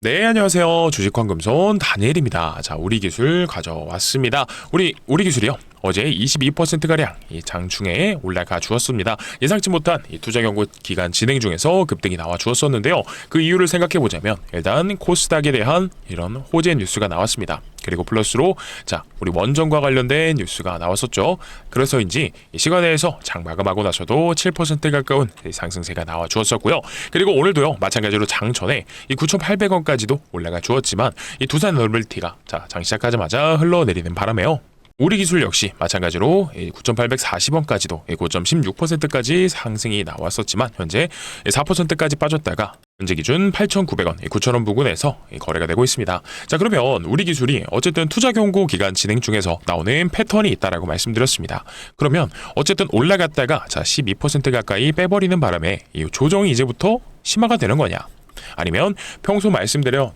네, 안녕하세요. 주식환금손 다니엘입니다. 자, 우리 기술 가져왔습니다. 우리 기술이요. 어제 22%가량 이 장중에 올라가 주었습니다. 예상치 못한 이 투자 경고 기간 진행 중에서 급등이 나와 주었었는데요. 그 이유를 생각해 보자면 일단 코스닥에 대한 이런 호재 뉴스가 나왔습니다. 그리고 플러스로 자, 우리 원전과 관련된 뉴스가 나왔었죠. 그래서인지 이 시간에서 장 마감하고 나서도 7% 가까운 상승세가 나와 주었었고요. 그리고 오늘도요. 마찬가지로 장 전에 이 9,800원까지도 올라가 주었지만 이 두산 너블티가 자, 장 시작하자마자 흘러내리는 바람에요. 우리 기술 역시 마찬가지로 9,840원까지도 5.16%까지 상승이 나왔었지만 현재 4%까지 빠졌다가 현재 기준 8,900원, 9,000원 부근에서 거래가 되고 있습니다. 자, 그러면 우리 기술이 어쨌든 투자 경고 기간 진행 중에서 나오는 패턴이 있다라고 말씀드렸습니다. 그러면 어쨌든 올라갔다가 자 12% 가까이 빼버리는 바람에 이 조정이 이제부터 심화가 되는 거냐? 아니면 평소 말씀드려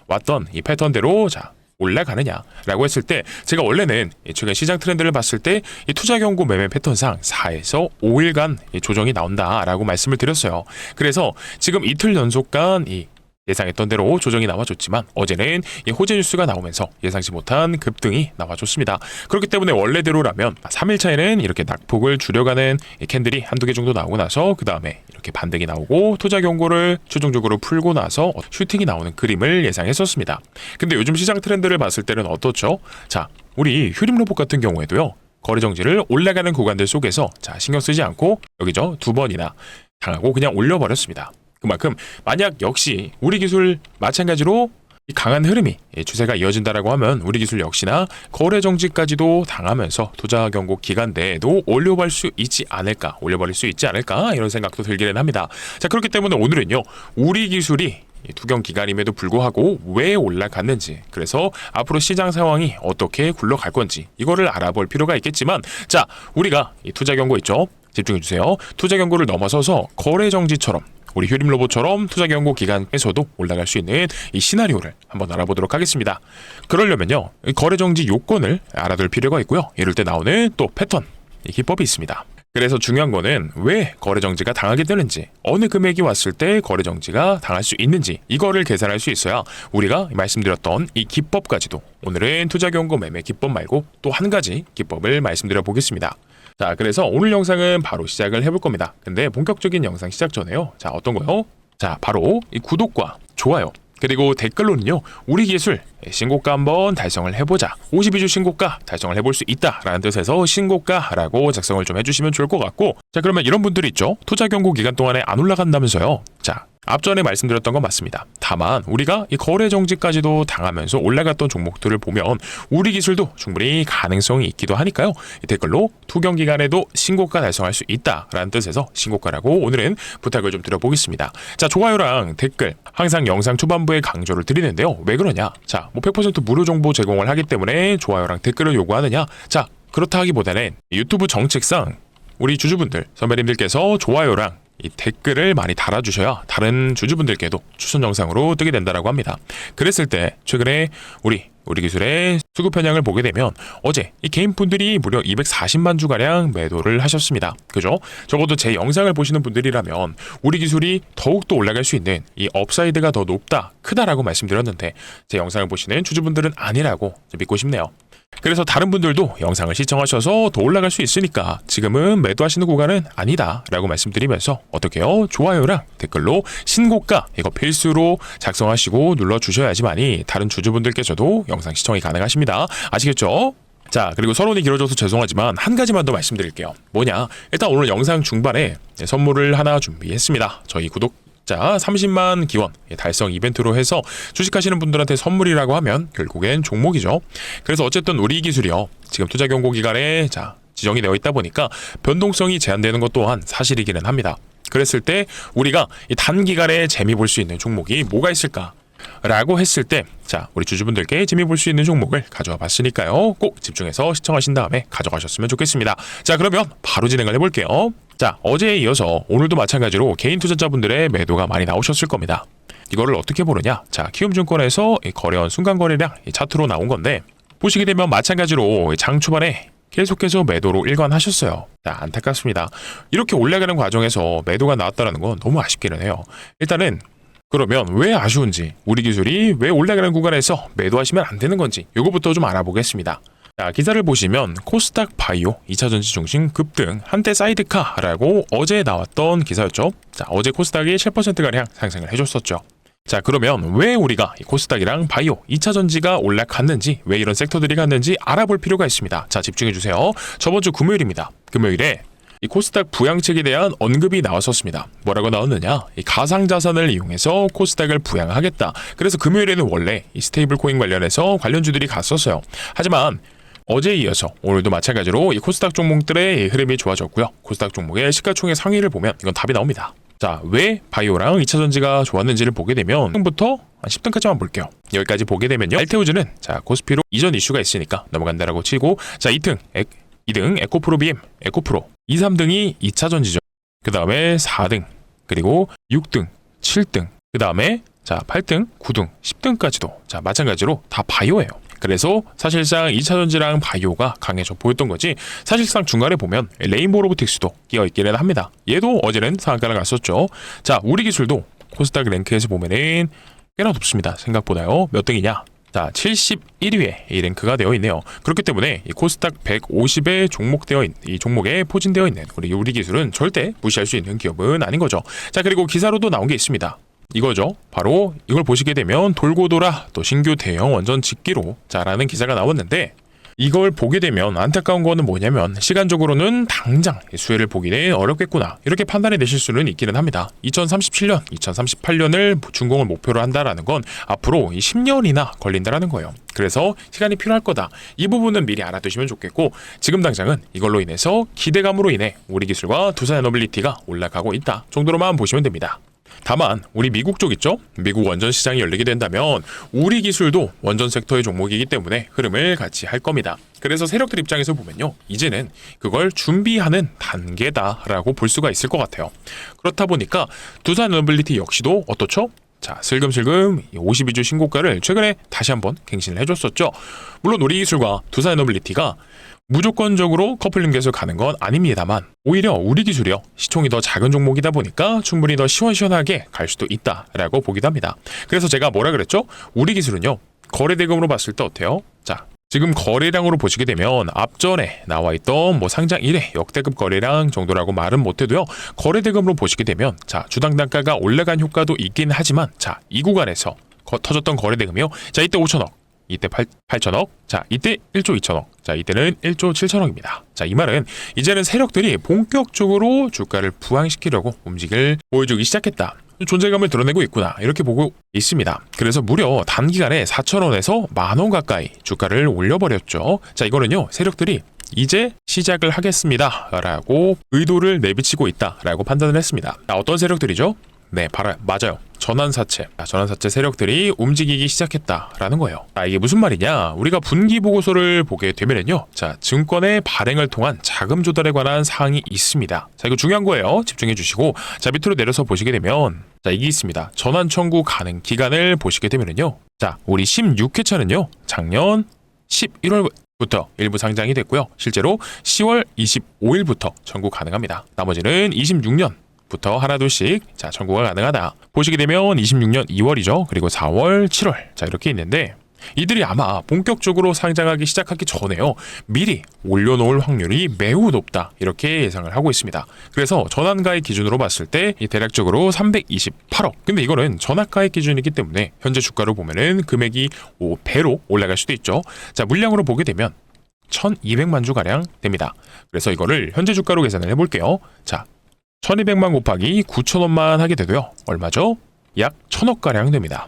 왔던 이 패턴대로 자 올라가느냐라고 했을 때 제가 원래는 최근 시장 트렌드를 봤을 때 이 투자 경고 매매 패턴상 4에서 5일간 조정이 나온다라고 말씀을 드렸어요. 그래서 지금 이틀 연속간 이 예상했던 대로 조정이 나와줬지만 어제는 이 호재 뉴스가 나오면서 예상치 못한 급등이 나와줬습니다. 그렇기 때문에 원래대로라면 3일차에는 이렇게 낙폭을 줄여가는 이 캔들이 한두 개 정도 나오고 나서 그 다음에 이렇게 반등이 나오고 투자 경고를 최종적으로 풀고 나서 슈팅이 나오는 그림을 예상했었습니다. 근데 요즘 시장 트렌드를 봤을 때는 어떻죠? 자, 우리 휴림로봇 같은 경우에도요. 거래 정지를 올라가는 구간들 속에서 자 신경 쓰지 않고 여기죠 2번이나 당하고 그냥 올려버렸습니다. 그만큼 만약 역시 우리 기술 마찬가지로 이 강한 흐름이 추세가 이어진다라고 하면 우리 기술 역시나 거래 정지까지도 당하면서 투자 경고 기간 내에도 올려버릴 수 있지 않을까 이런 생각도 들기는 합니다. 자, 그렇기 때문에 오늘은요 우리 기술이 투경 기간임에도 불구하고 왜 올라갔는지, 그래서 앞으로 시장 상황이 어떻게 굴러갈 건지 이거를 알아볼 필요가 있겠지만, 자, 우리가 이 투자 경고 있죠? 집중해 주세요. 투자 경고를 넘어서서 거래 정지처럼 우리 휴림 로봇처럼 투자 경고 기간에서도 올라갈 수 있는 이 시나리오를 한번 알아보도록 하겠습니다. 그러려면요 거래 정지 요건을 알아둘 필요가 있고요. 이럴 때 나오는 또 패턴, 이 기법이 있습니다. 그래서 중요한 거는 왜 거래 정지가 당하게 되는지, 어느 금액이 왔을 때 거래 정지가 당할 수 있는지 이거를 계산할 수 있어야 우리가 말씀드렸던 이 기법까지도, 오늘은 투자 경고 매매 기법 말고 또 한 가지 기법을 말씀드려 보겠습니다. 자, 그래서 오늘 영상은 바로 시작을 해볼 겁니다. 근데 본격적인 영상 시작 전에요. 자, 어떤 거요? 자, 바로 이 구독과 좋아요 그리고 댓글로는요 우리 기술 신고가 한번 달성을 해보자, 52주 신고가 달성을 해볼 수 있다라는 뜻에서 신고가라고 작성을 좀 해주시면 좋을 것 같고, 자, 그러면 이런 분들이 있죠. 투자 경고 기간 동안에 안 올라간다면서요. 자, 앞전에 말씀드렸던 건 맞습니다. 다만 우리가 이 거래 정지까지도 당하면서 올라갔던 종목들을 보면 우리 기술도 충분히 가능성이 있기도 하니까요. 이 댓글로 투경 기간에도 신고가 달성할 수 있다라는 뜻에서 신고가라고 오늘은 부탁을 좀 드려보겠습니다. 자, 좋아요랑 댓글 항상 영상 초반부에 강조를 드리는데요. 왜 그러냐? 자, 뭐 100% 무료 정보 제공을 하기 때문에 좋아요랑 댓글을 요구하느냐? 자, 그렇다 하기보다는 유튜브 정책상 우리 주주분들, 선배님들께서 좋아요랑 이 댓글을 많이 달아주셔야 다른 주주분들께도 추천 영상으로 뜨게 된다라고 합니다. 그랬을 때 최근에 우리 기술의 수급 편향을 보게 되면 어제 이 개인분들이 무려 240만 주가량 매도를 하셨습니다. 그죠? 적어도 제 영상을 보시는 분들이라면 우리 기술이 더욱더 올라갈 수 있는 이 업사이드가 더 높다, 크다라고 말씀드렸는데 제 영상을 보시는 주주분들은 아니라고 믿고 싶네요. 그래서 다른 분들도 영상을 시청하셔서 더 올라갈 수 있으니까 지금은 매도하시는 구간은 아니다 라고 말씀드리면서 어떻게요? 좋아요랑 댓글로 신고가 이거 필수로 작성하시고 눌러주셔야지만이 다른 주주분들께서도 영상 시청이 가능하십니다. 아시겠죠? 자, 그리고 서론이 길어져서 죄송하지만 한 가지만 더 말씀드릴게요. 뭐냐, 일단 오늘 영상 중반에 선물을 하나 준비했습니다. 저희 자, 30만 기원 달성 이벤트로 해서 주식하시는 분들한테 선물이라고 하면 결국엔 종목이죠. 그래서 어쨌든 우리 기술이요 지금 투자 경고 기간에 자 지정이 되어 있다 보니까 변동성이 제한되는 것 또한 사실이기는 합니다. 그랬을 때 우리가 이 단기간에 재미 볼 수 있는 종목이 뭐가 있을까? 라고 했을 때 자, 우리 주주분들께 재미 볼 수 있는 종목을 가져와 봤으니까요. 꼭 집중해서 시청하신 다음에 가져가셨으면 좋겠습니다. 자, 그러면 바로 진행을 해볼게요. 자, 어제에 이어서 오늘도 마찬가지로 개인 투자자분들의 매도가 많이 나오셨을 겁니다. 이거를 어떻게 보느냐? 자, 키움증권에서 거래원 순간거래량 차트로 나온 건데 보시게 되면 마찬가지로 장 초반에 계속해서 매도로 일관하셨어요. 자, 안타깝습니다. 이렇게 올라가는 과정에서 매도가 나왔다는 건 너무 아쉽기는 해요. 일단은 그러면 왜 아쉬운지, 우리 기술이 왜 올라가는 구간에서 매도하시면 안 되는 건지 이거부터 좀 알아보겠습니다. 자, 기사를 보시면 코스닥 바이오 2차전지 중심 급등 한때 사이드카라고 어제 나왔던 기사였죠. 자, 어제 코스닥이 7%가량 상승을 해줬었죠. 자, 그러면 왜 우리가 이 코스닥이랑 바이오 2차전지가 올라갔는지, 왜 이런 섹터들이 갔는지 알아볼 필요가 있습니다. 자, 집중해주세요. 저번 주 금요일입니다. 금요일에 이 코스닥 부양책에 대한 언급이 나왔었습니다. 뭐라고 나왔느냐? 이 가상자산을 이용해서 코스닥을 부양하겠다. 그래서 금요일에는 원래 이 스테이블 코인 관련해서 관련주들이 갔었어요. 하지만 어제에 이어서 오늘도 마찬가지로 이 코스닥 종목들의 흐름이 좋아졌고요. 코스닥 종목의 시가총액 상위를 보면 이건 답이 나옵니다. 자, 왜 바이오랑 2차전지가 좋았는지를 보게 되면 1등부터 10등까지만 볼게요. 여기까지 보게 되면요. 알테오즈는 자, 코스피로 이전 이슈가 있으니까 넘어간다라고 치고, 자, 2등 에코프로 BM, 에코프로 2, 3등이 2차전지죠. 그 다음에 4등, 그리고 6등, 7등, 그 다음에 자 8등, 9등, 10등까지도 자 마찬가지로 다 바이오예요. 그래서 사실상 2차전지랑 바이오가 강해져 보였던 거지, 사실상 중간에 보면 레인보우 로보틱스도 끼어있기는 합니다. 얘도 어제는 상한가를 갔었죠. 자, 우리 기술도 코스닥 랭크에서 보면은 꽤나 높습니다. 생각보다요. 몇 등이냐? 자, 71위에 이 랭크가 되어 있네요. 그렇기 때문에 이 코스닥 150에 이 종목에 포진되어 있는 우리 기술은 절대 무시할 수 있는 기업은 아닌 거죠. 자, 그리고 기사로도 나온 게 있습니다. 이거죠. 바로 이걸 보시게 되면 돌고 돌아 또 신규 대형 원전 짓기로 자라는 기사가 나왔는데, 이걸 보게 되면 안타까운 거는 뭐냐면 시간적으로는 당장 수혜를 보기는 어렵겠구나, 이렇게 판단이 되실 수는 있기는 합니다. 2037년, 2038년을 준공을 목표로 한다라는 건 앞으로 10년이나 걸린다라는 거예요. 그래서 시간이 필요할 거다. 이 부분은 미리 알아두시면 좋겠고, 지금 당장은 이걸로 인해서 기대감으로 인해 우리 기술과 두산에너빌리티가 올라가고 있다 정도로만 보시면 됩니다. 다만 우리 미국 쪽 있죠? 미국 원전 시장이 열리게 된다면 우리 기술도 원전 섹터의 종목이기 때문에 흐름을 같이 할 겁니다. 그래서 세력들 입장에서 보면요, 이제는 그걸 준비하는 단계다라고 볼 수가 있을 것 같아요. 그렇다 보니까 두산에너빌리티 역시도 어떻죠? 자, 슬금슬금 52주 신고가를 최근에 다시 한번 갱신을 해줬었죠. 물론 우리 기술과 두산에너빌리티가 무조건적으로 커플링 돼서 가는 건 아닙니다만, 오히려 우리 기술이요, 시총이 더 작은 종목이다 보니까 충분히 더 시원시원하게 갈 수도 있다라고 보기도 합니다. 그래서 제가 뭐라 그랬죠? 우리 기술은요, 거래대금으로 봤을 때 어때요? 자, 지금 거래량으로 보시게 되면 앞전에 나와있던 상장 1회 역대급 거래량 정도라고 말은 못해도요, 거래대금으로 보시게 되면 자, 주당 단가가 올라간 효과도 있긴 하지만, 자, 이 구간에서 터졌던 거래대금이요, 자, 이때 5천억, 이때 8천억, 자, 이때 1조 2천억, 자, 이때는 1조 7천억입니다. 자, 이 말은 이제는 세력들이 본격적으로 주가를 부양시키려고 움직임을 보여주기 시작했다, 존재감을 드러내고 있구나, 이렇게 보고 있습니다. 그래서 무려 단기간에 4,000원에서 만원 가까이 주가를 올려버렸죠. 자, 이거는요, 세력들이 이제 시작을 하겠습니다 라고 의도를 내비치고 있다 라고 판단을 했습니다. 자, 어떤 세력들이죠? 네, 맞아요. 전환사채 세력들이 움직이기 시작했다라는 거예요. 자, 이게 무슨 말이냐? 우리가 분기 보고서를 보게 되면은요, 자, 증권의 발행을 통한 자금 조달에 관한 사항이 있습니다. 자, 이거 중요한 거예요. 집중해 주시고, 자, 밑으로 내려서 보시게 되면, 자, 이게 있습니다. 전환 청구 가능 기간을 보시게 되면은요, 자, 우리 16회차는요, 작년 11월부터 일부 상장이 됐고요. 실제로 10월 25일부터 청구 가능합니다. 나머지는 26년 부터 하나둘씩 자 청구가 가능하다. 보시게 되면 26년 2월이죠. 그리고 4월, 7월 자 이렇게 있는데, 이들이 아마 본격적으로 상장하기 시작하기 전에요, 미리 올려놓을 확률이 매우 높다, 이렇게 예상을 하고 있습니다. 그래서 전환가액 기준으로 봤을 때 대략적으로 328억. 근데 이거는 전환가액 기준이기 때문에 현재 주가로 보면은 금액이 5배로 올라갈 수도 있죠. 자, 물량으로 보게 되면 1200만 주가량 됩니다. 그래서 이거를 현재 주가로 계산을 해볼게요. 자, 1200만 곱하기 9,000원만 하게 되고요, 얼마죠? 약 1,000억가량 됩니다.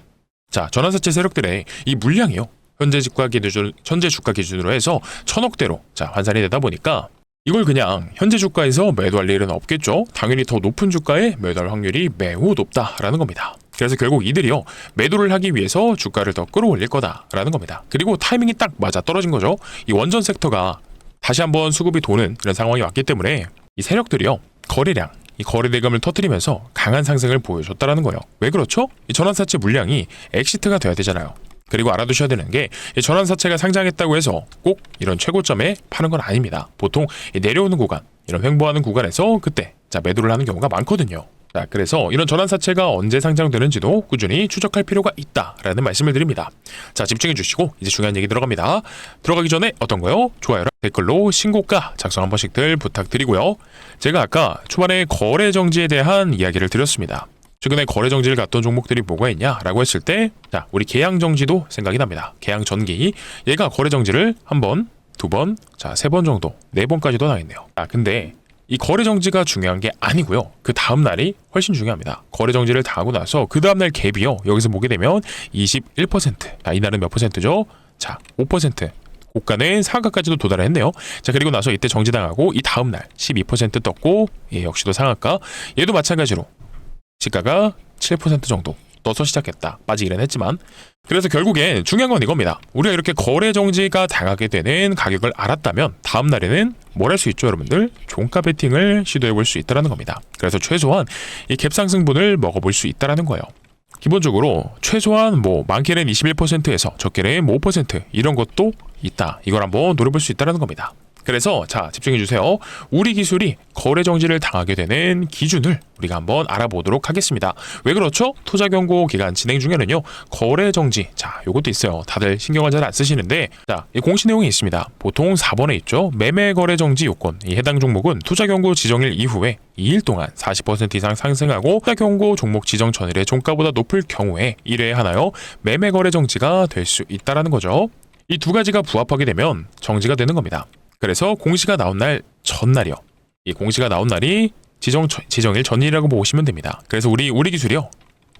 자, 전환사채 세력들의 이 물량이요, 현재 주가 기준으로 해서 1,000억대로 자 환산이 되다 보니까 이걸 그냥 현재 주가에서 매도할 일은 없겠죠. 당연히 더 높은 주가에 매도할 확률이 매우 높다라는 겁니다. 그래서 결국 이들이요, 매도를 하기 위해서 주가를 더 끌어올릴 거다라는 겁니다. 그리고 타이밍이 딱 맞아 떨어진 거죠. 이 원전 섹터가 다시 한번 수급이 도는 그런 상황이 왔기 때문에 이 세력들이요, 거래량, 이 거래대금을 터뜨리면서 강한 상승을 보여줬다라는 거예요. 왜 그렇죠? 이 전환사채 물량이 엑시트가 돼야 되잖아요. 그리고 알아두셔야 되는 게, 이 전환사채가 상장했다고 해서 꼭 이런 최고점에 파는 건 아닙니다. 보통 내려오는 구간, 이런 횡보하는 구간에서 그때 자 매도를 하는 경우가 많거든요. 자, 그래서 이런 전환사채가 언제 상장되는지도 꾸준히 추적할 필요가 있다라는 말씀을 드립니다. 자, 집중해 주시고 이제 중요한 얘기 들어갑니다. 들어가기 전에 어떤 거요? 좋아요랑 댓글로 신고가 작성 한 번씩들 부탁드리고요. 제가 아까 초반에 거래 정지에 대한 이야기를 드렸습니다. 최근에 거래 정지를 갔던 종목들이 뭐가 있냐라고 했을 때, 자, 우리 계양 정지도 생각이 납니다. 계양 전기, 얘가 거래 정지를 한 번, 두 번, 자, 세 번 정도, 네 번까지도 당했네요. 자, 근데 이 거래 정지가 중요한 게 아니고요. 그 다음 날이 훨씬 중요합니다. 거래 정지를 당하고 나서 그 다음 날 갭이요. 여기서 보게 되면 21%. 자, 이날은 몇 퍼센트죠? 자, 5%. 고가는 상한가까지도 도달을 했네요. 자, 그리고 나서 이때 정지당하고 이 다음 날 12% 떴고, 예, 역시도 상한가. 얘도 마찬가지로 시가가 7% 정도 떠서 시작했다. 빠지기는 했지만. 그래서 결국엔 중요한 건 이겁니다. 우리가 이렇게 거래 정지가 당하게 되는 가격을 알았다면 다음 날에는 뭘 할 수 있죠, 여러분들? 종가 베팅을 시도해 볼 수 있다는 겁니다. 그래서 최소한 이 갭 상승분을 먹어볼 수 있다는 거예요. 기본적으로 최소한 뭐 많게는 21%에서 적게는 5% 이런 것도 있다. 이걸 한번 노려볼 수 있다는 겁니다. 그래서 자, 집중해 주세요. 우리 기술이 거래 정지를 당하게 되는 기준을 우리가 한번 알아보도록 하겠습니다. 왜 그렇죠? 투자 경고 기간 진행 중에는요, 거래 정지, 자, 요것도 있어요. 다들 신경을 잘 안 쓰시는데, 자, 이 공시 내용이 있습니다. 보통 4번에 있죠. 매매 거래 정지 요건. 이 해당 종목은 투자 경고 지정일 이후에 2일 동안 40% 이상 상승하고 투자 경고 종목 지정 전일의 종가보다 높을 경우에 1회에 하나요 매매 거래 정지가 될 수 있다라는 거죠. 이 두 가지가 부합하게 되면 정지가 되는 겁니다. 그래서 공시가 나온 날 전날이요. 이 공시가 나온 날이 지정일 전일이라고 보시면 됩니다. 그래서 우리 기술이요.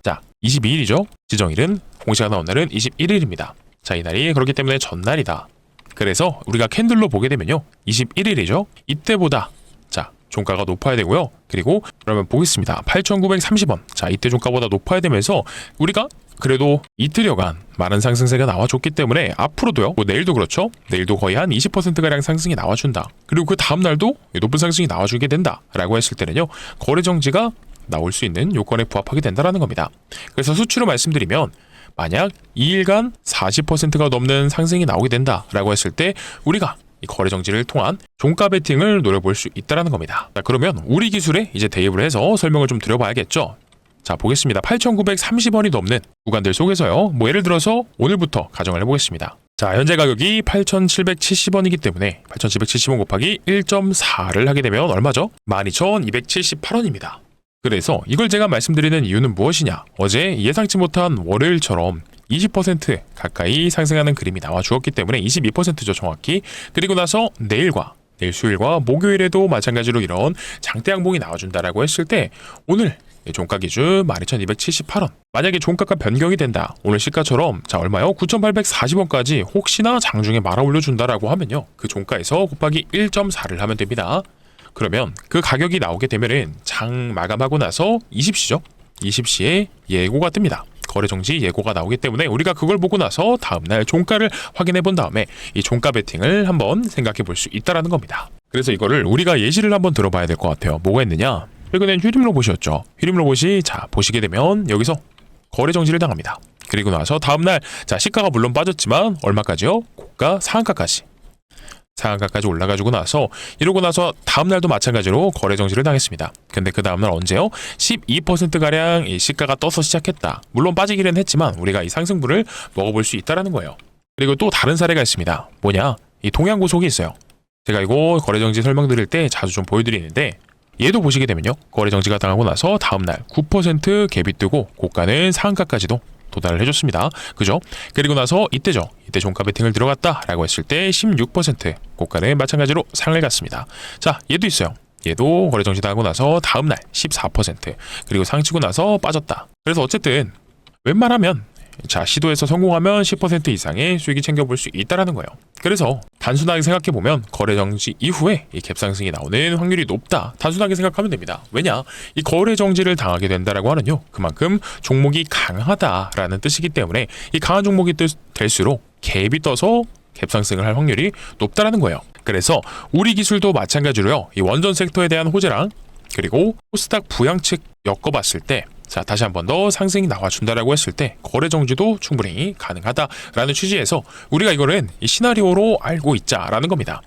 자, 22일이죠. 지정일은 공시가 나온 날은 21일입니다. 자, 이 날이 그렇기 때문에 전날이다. 그래서 우리가 캔들로 보게 되면요. 21일이죠. 이때보다 자, 종가가 높아야 되고요. 그리고 그러면 보겠습니다. 8,930원. 자, 이때 종가보다 높아야 되면서 우리가 그래도 이틀여간 많은 상승세가 나와줬기 때문에 앞으로도요, 뭐 내일도 그렇죠. 내일도 거의 한 20%가량 상승이 나와준다. 그리고 그 다음날도 높은 상승이 나와주게 된다 라고 했을 때는요, 거래 정지가 나올 수 있는 요건에 부합하게 된다는 겁니다. 그래서 수치로 말씀드리면 만약 2일간 40%가 넘는 상승이 나오게 된다 라고 했을 때 우리가 이 거래 정지를 통한 종가 베팅을 노려볼 수 있다는 겁니다. 자, 그러면 우리 기술에 이제 대입을 해서 설명을 좀 드려봐야겠죠. 자, 보겠습니다. 8,930원이 넘는 구간들 속에서요, 뭐 예를 들어서 오늘부터 가정을 해보겠습니다. 자, 현재 가격이 8,770원이기 때문에 8,770원 곱하기 1.4를 하게 되면 얼마죠? 12,278원입니다. 그래서 이걸 제가 말씀드리는 이유는 무엇이냐? 어제 예상치 못한 월요일처럼 20% 가까이 상승하는 그림이 나와 주었기 때문에 22%죠, 정확히. 그리고 나서 내일 수요일과 목요일에도 마찬가지로 이런 장대 양봉이 나와준다라고 했을 때 오늘 종가 기준 12,278원. 만약에 종가가 변경이 된다. 오늘 시가처럼 자, 얼마요? 9,840원까지 혹시나 장중에 말아 올려준다라고 하면요, 그 종가에서 곱하기 1.4를 하면 됩니다. 그러면 그 가격이 나오게 되면은 장 마감하고 나서 20시죠. 20시에 예고가 뜹니다. 거래 정지 예고가 나오기 때문에 우리가 그걸 보고 나서 다음날 종가를 확인해 본 다음에 이 종가 베팅을 한번 생각해 볼 수 있다라는 겁니다. 그래서 이거를 우리가 예시를 한번 들어봐야 될 것 같아요. 뭐가 있느냐? 최근엔 휴림 로봇이었죠. 휴림 로봇이 자, 보시게 되면 여기서 거래 정지를 당합니다. 그리고 나서 다음날 자, 시가가 물론 빠졌지만 얼마까지요? 고가 상한가까지 올라가지고 나서 이러고 나서 다음날도 마찬가지로 거래 정지를 당했습니다. 근데 그 다음날 언제요? 12%가량 이 시가가 떠서 시작했다. 물론 빠지기는 했지만 우리가 이 상승분을 먹어볼 수 있다는 거예요. 그리고 또 다른 사례가 있습니다. 뭐냐? 이 동양고속이 있어요. 제가 이거 거래 정지 설명드릴 때 자주 좀 보여드리는데 얘도 보시게 되면요, 거래 정지가 당하고 나서 다음날 9% 갭이 뜨고 고가는 상한가까지도 도달을 해줬습니다. 그죠? 그리고 나서 이때죠. 이때 종가 베팅을 들어갔다라고 했을 때 16% 고가는 마찬가지로 상을 갔습니다. 자, 얘도 있어요. 얘도 거래 정지 당하고 나서 다음날 14% 그리고 상치고 나서 빠졌다. 그래서 어쨌든 웬만하면 자, 시도해서 성공하면 10% 이상의 수익이 챙겨볼 수 있다는 거예요. 그래서 단순하게 생각해보면 거래 정지 이후에 이 갭상승이 나오는 확률이 높다. 단순하게 생각하면 됩니다. 왜냐? 이 거래 정지를 당하게 된다라고 하는요, 그만큼 종목이 강하다라는 뜻이기 때문에 이 강한 종목이 될수록 갭이 떠서 갭상승을 할 확률이 높다라는 거예요. 그래서 우리 기술도 마찬가지로요, 이 원전 섹터에 대한 호재랑 그리고 코스닥 부양측 엮어봤을 때 자, 다시 한 번 더 상승이 나와준다라고 했을 때 거래 정지도 충분히 가능하다라는 취지에서 우리가 이거는 이 시나리오로 알고 있자라는 겁니다.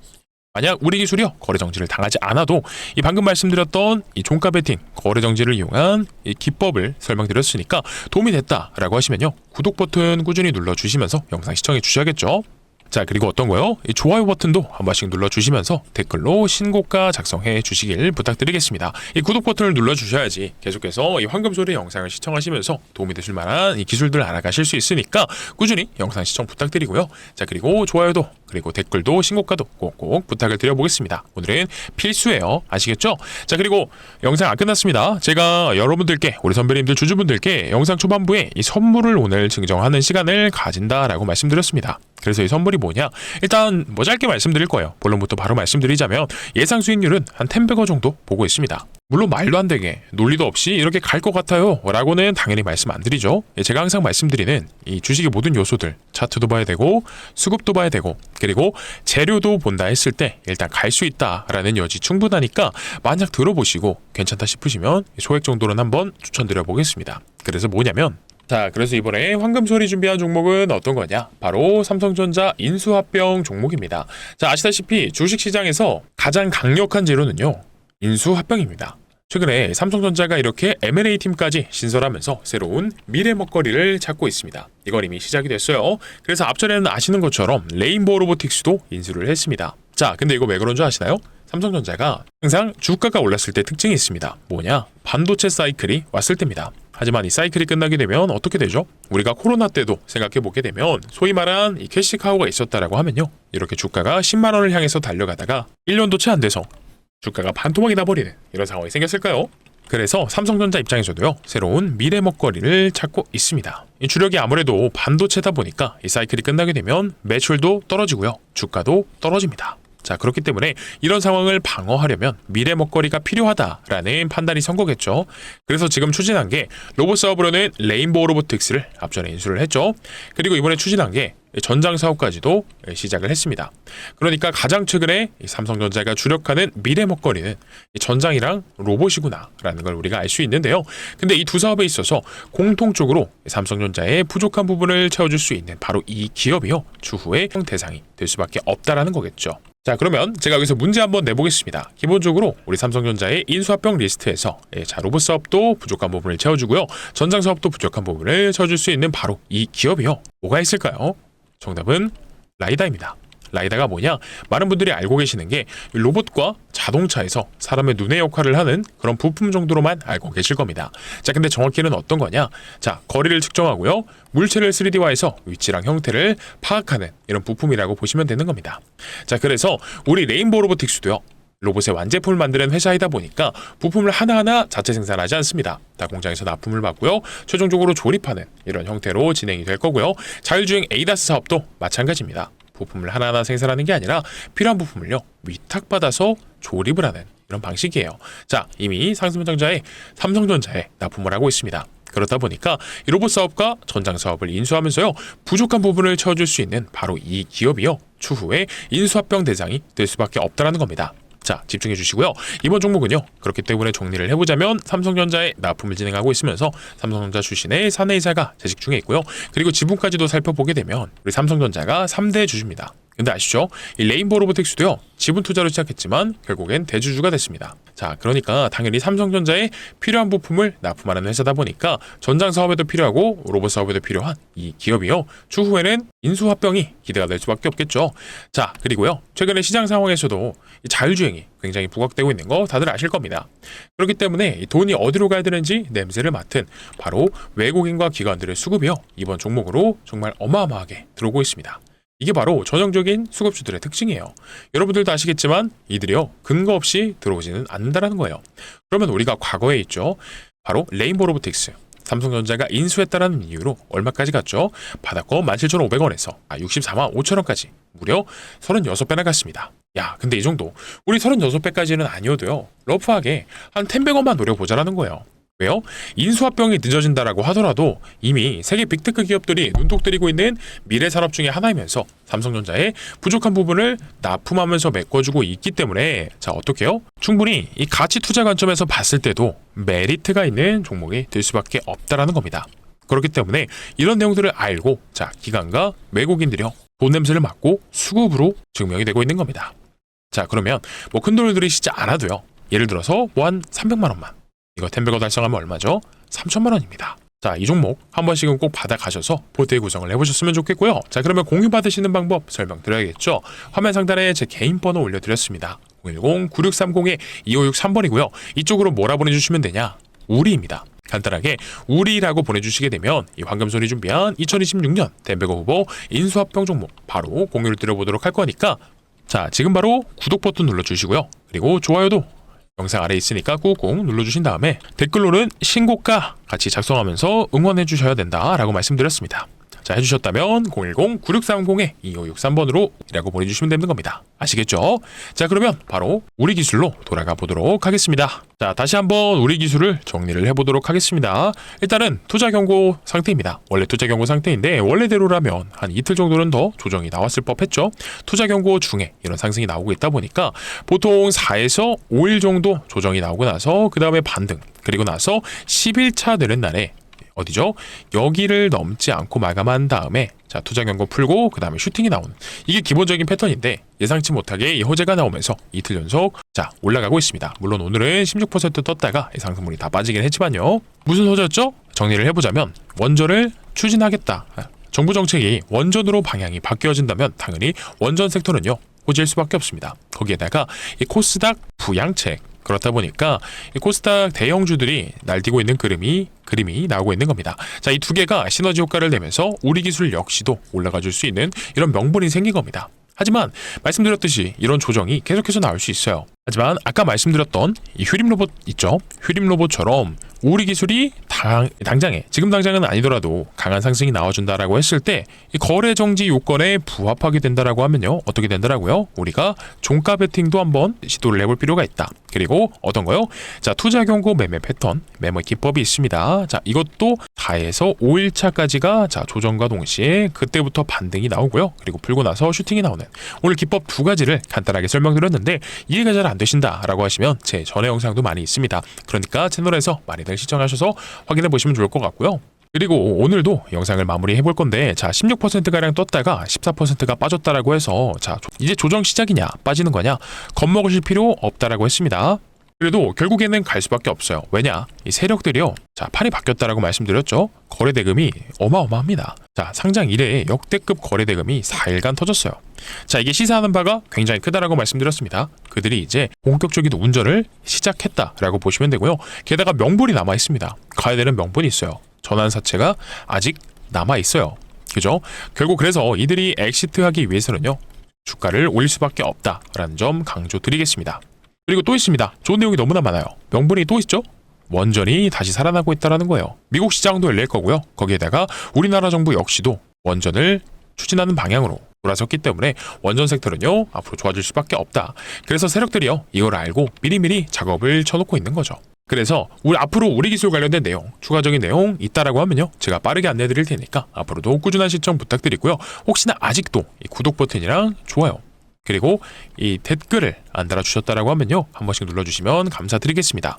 만약 우리 기술이요 거래 정지를 당하지 않아도 이 방금 말씀드렸던 이 종가 베팅 거래 정지를 이용한 이 기법을 설명드렸으니까 도움이 됐다라고 하시면요 구독 버튼 꾸준히 눌러주시면서 영상 시청해 주셔야겠죠. 자, 그리고 어떤 거요? 이 좋아요 버튼도 한 번씩 눌러주시면서 댓글로 신고가 작성해 주시길 부탁드리겠습니다. 이 구독 버튼을 눌러주셔야지 계속해서 이 황금소리 영상을 시청하시면서 도움이 되실 만한 이 기술들 알아가실 수 있으니까 꾸준히 영상 시청 부탁드리고요. 자, 그리고 좋아요도 그리고 댓글도 신고가도 꼭꼭 부탁을 드려보겠습니다. 오늘은 필수예요. 아시겠죠? 자, 그리고 영상 안 끝났습니다. 제가 여러분들께 우리 선배님들 주주분들께 영상 초반부에 이 선물을 오늘 증정하는 시간을 가진다라고 말씀드렸습니다. 그래서 이 선물이 뭐냐? 일단 뭐 짧게 말씀드릴 거예요. 본론부터 바로 말씀드리자면 예상 수익률은 한 10배거 정도 보고 있습니다. 물론 말도 안 되게 논리도 없이 이렇게 갈 것 같아요 라고는 당연히 말씀 안 드리죠. 제가 항상 말씀드리는 이 주식의 모든 요소들 차트도 봐야 되고 수급도 봐야 되고 그리고 재료도 본다 했을 때 일단 갈 수 있다라는 여지 충분하니까 만약 들어보시고 괜찮다 싶으시면 소액 정도는 한번 추천드려 보겠습니다. 그래서 뭐냐면 자, 그래서 이번에 황금소리 준비한 종목은 어떤 거냐? 바로 삼성전자 인수합병 종목입니다. 자, 아시다시피 주식시장에서 가장 강력한 재료는요 인수합병입니다. 최근에 삼성전자가 이렇게 M&A 팀까지 신설하면서 새로운 미래 먹거리를 찾고 있습니다. 이건 이미 시작이 됐어요. 그래서 앞전에는 아시는 것처럼 레인보우 로보틱스도 인수를 했습니다. 자, 근데 이거 왜 그런 줄 아시나요? 삼성전자가 항상 주가가 올랐을 때 특징이 있습니다. 뭐냐? 반도체 사이클이 왔을 때입니다. 하지만 이 사이클이 끝나게 되면 어떻게 되죠? 우리가 코로나 때도 생각해 보게 되면 소위 말한 이 캐시카우가 있었다라고 하면요. 이렇게 주가가 10만 원을 향해서 달려가다가 1년도 채 안 돼서 주가가 반토막이 나버리는 이런 상황이 생겼을까요? 그래서 삼성전자 입장에서도요. 새로운 미래 먹거리를 찾고 있습니다. 이 주력이 아무래도 반도체다 보니까 이 사이클이 끝나게 되면 매출도 떨어지고요. 주가도 떨어집니다. 자, 그렇기 때문에 이런 상황을 방어하려면 미래 먹거리가 필요하다라는 판단이 선 거겠죠. 그래서 지금 추진한 게 로봇 사업으로는 레인보우 로보틱스를 앞전에 인수를 했죠. 그리고 이번에 추진한 게 전장 사업까지도 시작을 했습니다. 그러니까 가장 최근에 삼성전자가 주력하는 미래 먹거리는 전장이랑 로봇이구나라는 걸 우리가 알 수 있는데요. 근데 이 두 사업에 있어서 공통적으로 삼성전자의 부족한 부분을 채워줄 수 있는 바로 이 기업이요. 추후에 대상이 될 수밖에 없다라는 거겠죠. 자, 그러면 제가 여기서 문제 한번 내보겠습니다. 기본적으로 우리 삼성전자의 인수합병 리스트에서 자, 로봇 사업도 부족한 부분을 채워주고요. 전장 사업도 부족한 부분을 채워줄 수 있는 바로 이 기업이요. 뭐가 있을까요? 정답은 라이다입니다. 라이다가 뭐냐? 많은 분들이 알고 계시는 게 로봇과 자동차에서 사람의 눈의 역할을 하는 그런 부품 정도로만 알고 계실 겁니다. 자, 근데 정확히는 어떤 거냐? 자, 거리를 측정하고요. 물체를 3D화해서 위치랑 형태를 파악하는 이런 부품이라고 보시면 되는 겁니다. 자, 그래서 우리 레인보우 로보틱스도요. 로봇의 완제품을 만드는 회사이다 보니까 부품을 하나하나 자체 생산하지 않습니다. 다 공장에서 납품을 받고요. 최종적으로 조립하는 이런 형태로 진행이 될 거고요. 자율주행 ADAS 사업도 마찬가지입니다. 부품을 하나하나 생산하는 게 아니라 필요한 부품을요. 위탁받아서 조립을 하는 이런 방식이에요. 자, 이미 삼성전자에 납품을 하고 있습니다. 그렇다 보니까 이 로봇 사업과 전장 사업을 인수하면서요. 부족한 부분을 채워줄 수 있는 바로 이 기업이요. 추후에 인수합병 대상이 될 수밖에 없다라는 겁니다. 자, 집중해 주시고요. 이번 종목은요. 그렇기 때문에 정리를 해보자면 삼성전자에 납품을 진행하고 있으면서 삼성전자 출신의 사내이사가 재직 중에 있고요. 그리고 지분까지도 살펴보게 되면 우리 삼성전자가 3대 주주입니다. 근데 아시죠? 이 레인보우 로보틱스도요. 지분 투자로 시작했지만 결국엔 대주주가 됐습니다. 자, 그러니까 당연히 삼성전자에 필요한 부품을 납품하는 회사다 보니까 전장 사업에도 필요하고 로봇 사업에도 필요한 이 기업이요. 추후에는 인수합병이 기대가 될 수밖에 없겠죠. 자, 그리고요. 최근에 시장 상황에서도 이 자율주행이 굉장히 부각되고 있는 거 다들 아실 겁니다. 그렇기 때문에 돈이 어디로 가야 되는지 냄새를 맡은 바로 외국인과 기관들의 수급이요. 이번 종목으로 정말 어마어마하게 들어오고 있습니다. 이게 바로 전형적인 수급주들의 특징이에요. 여러분들도 아시겠지만 이들이요. 근거 없이 들어오지는 않는다는 거예요. 그러면 우리가 과거에 있죠. 바로 레인보우 로보틱스. 삼성전자가 인수했다는 이유로 얼마까지 갔죠? 바닥권 17,500원에서 64만 5천원까지 무려 36배나 갔습니다. 야, 근데 이 정도 우리 36배까지는 아니어도요. 러프하게 한 10배원만 노려보자라는 거예요. 왜요? 인수합병이 늦어진다라고 하더라도 이미 세계 빅테크 기업들이 눈독 들이고 있는 미래 산업 중에 하나이면서 삼성전자의 부족한 부분을 납품하면서 메꿔주고 있기 때문에 자, 어떻게요? 충분히 이 가치 투자 관점에서 봤을 때도 메리트가 있는 종목이 될 수밖에 없다라는 겁니다. 그렇기 때문에 이런 내용들을 알고 자, 기관과 외국인들이요. 돈 냄새를 맡고 수급으로 증명이 되고 있는 겁니다. 자, 그러면 뭐 큰 돈을 들이시지 않아도요. 예를 들어서 뭐 한 300만 원만. 이거 10배거 달성하면 얼마죠? 3천만 원입니다. 자, 이 종목 한 번씩은 꼭 받아가셔서 포트의 구성을 해보셨으면 좋겠고요. 자, 그러면 공유 받으시는 방법 설명드려야겠죠. 화면 상단에 제 개인 번호 올려드렸습니다. 010-9630-2563번이고요. 이쪽으로 뭐라 보내주시면 되냐? 우리입니다. 간단하게 우리라고 보내주시게 되면 이 황금손이 준비한 2026년 10배거 후보 인수합병 종목 바로 공유를 드려보도록 할 거니까 자, 지금 바로 구독 버튼 눌러주시고요. 그리고 좋아요도 영상 아래 있으니까 꾹꾹 눌러주신 다음에 댓글로는 신고가 같이 작성하면서 응원해 주셔야 된다라고 말씀드렸습니다. 자, 해주셨다면 010-9630-2563번으로 이라고 보내주시면 되는 겁니다. 아시겠죠? 자, 그러면 바로 우리 기술로 돌아가 보도록 하겠습니다. 자, 다시 한번 우리 기술을 정리를 해보도록 하겠습니다. 일단은 투자 경고 상태입니다. 원래 투자 경고 상태인데 원래대로라면 한 이틀 정도는 더 조정이 나왔을 법했죠. 투자 경고 중에 이런 상승이 나오고 있다 보니까 보통 4에서 5일 정도 조정이 나오고 나서 그 다음에 반등, 그리고 나서 10일차 되는 날에 어디죠? 여기를 넘지 않고 마감한 다음에 자, 투자 경고 풀고 그 다음에 슈팅이 나오는 이게 기본적인 패턴인데 예상치 못하게 이 호재가 나오면서 이틀 연속 자, 올라가고 있습니다. 물론 오늘은 16% 떴다가 이 상승물이 다 빠지긴 했지만요. 무슨 호재였죠? 정리를 해보자면 원전을 추진하겠다. 정부 정책이 원전으로 방향이 바뀌어진다면 당연히 원전 섹터는요 호재일 수밖에 없습니다. 거기에다가 이 코스닥 부양책 그렇다 보니까 이 코스닥 대형주들이 날뛰고 있는 그림이 나오고 있는 겁니다. 자, 이 두 개가 시너지 효과를 내면서 우리 기술 역시도 올라가 줄 수 있는 이런 명분이 생긴 겁니다. 하지만 말씀드렸듯이 이런 조정이 계속해서 나올 수 있어요. 하지만 아까 말씀드렸던 이 휴림 로봇 있죠? 휴림 로봇처럼 우리 기술이 당장에 지금 당장은 아니더라도 강한 상승이 나와준다라고 했을 때 이 거래 정지 요건에 부합하게 된다라고 하면요 어떻게 된다라고요? 우리가 종가 베팅도 한번 시도를 해볼 필요가 있다. 그리고 어떤 거요? 자, 투자 경고 매매 패턴 매매 기법이 있습니다. 자, 이것도 4에서 5일차까지가 자 조정과 동시에 그때부터 반등이 나오고요. 그리고 풀고 나서 슈팅이 나오는 오늘 기법 두 가지를 간단하게 설명드렸는데 이해가 잘 안 되신다라고 하시면 제 전에 영상도 많이 있습니다. 그러니까 채널에서 많이들 시청하셔서 확인해 보시면 좋을 것 같고요. 그리고 오늘도 영상을 마무리해 볼 건데 자 16%가량 떴다가 14%가 빠졌다라고 해서 자 이제 조정 시작이냐 빠지는 거냐 겁먹으실 필요 없다라고 했습니다. 그래도 결국에는 갈 수밖에 없어요. 왜냐? 이 세력들이요. 자, 판이 바뀌었다라고 말씀드렸죠. 거래 대금이 어마어마합니다. 자, 상장 이래에 역대급 거래 대금이 4일간 터졌어요. 자, 이게 시사하는 바가 굉장히 크다라고 말씀드렸습니다. 그들이 이제 본격적인 운전을 시작했다라고 보시면 되고요. 게다가 명분이 남아 있습니다. 가야 되는 명분이 있어요. 전환사채가 아직 남아 있어요. 그죠? 결국 그래서 이들이 엑시트하기 위해서는요. 주가를 올릴 수밖에 없다라는 점 강조드리겠습니다. 그리고 또 있습니다. 좋은 내용이 너무나 많아요. 명분이 또 있죠? 원전이 다시 살아나고 있다는 거예요. 미국 시장도 열릴 거고요. 거기에다가 우리나라 정부 역시도 원전을 추진하는 방향으로 돌아섰기 때문에 원전 섹터는요 앞으로 좋아질 수밖에 없다. 그래서 세력들이요 이걸 알고 미리미리 작업을 쳐놓고 있는 거죠. 그래서 앞으로 우리 기술 관련된 내용, 추가적인 내용 있다라고 하면요 제가 빠르게 안내 드릴 테니까 앞으로도 꾸준한 시청 부탁드리고요. 혹시나 아직도 이 구독 버튼이랑 좋아요 그리고 이 댓글을 안 달아주셨다라고 하면요 한 번씩 눌러주시면 감사드리겠습니다.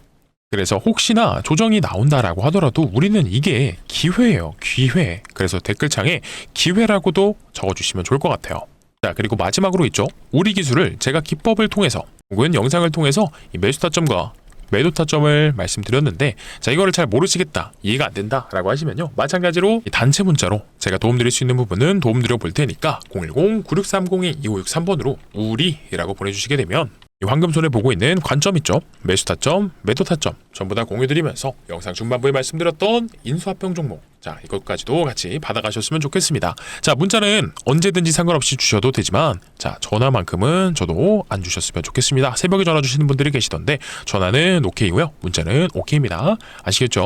그래서 혹시나 조정이 나온다라고 하더라도 우리는 이게 기회예요. 기회. 그래서 댓글창에 기회라고도 적어주시면 좋을 것 같아요. 자, 그리고 마지막으로 있죠. 우리 기술을 제가 기법을 통해서 혹은 영상을 통해서 이 매수 타점과 매도 타점을 말씀드렸는데 자 이거를 잘 모르시겠다 이해가 안 된다 라고 하시면요 마찬가지로 단체 문자로 제가 도움드릴 수 있는 부분은 도움드려 볼 테니까 010-9630-2563번으로 우리라고 보내주시게 되면 이 황금손에 보고 있는 관점 있죠 매수 타점 매도 타점 전부 다 공유드리면서 영상 중반부에 말씀드렸던 인수합병 종목 자 이것까지도 같이 받아가셨으면 좋겠습니다. 자 문자는 언제든지 상관없이 주셔도 되지만 자 전화만큼은 저도 안 주셨으면 좋겠습니다. 새벽에 전화 주시는 분들이 계시던데 전화는 오케이고요 문자는 오케이입니다. 아시겠죠?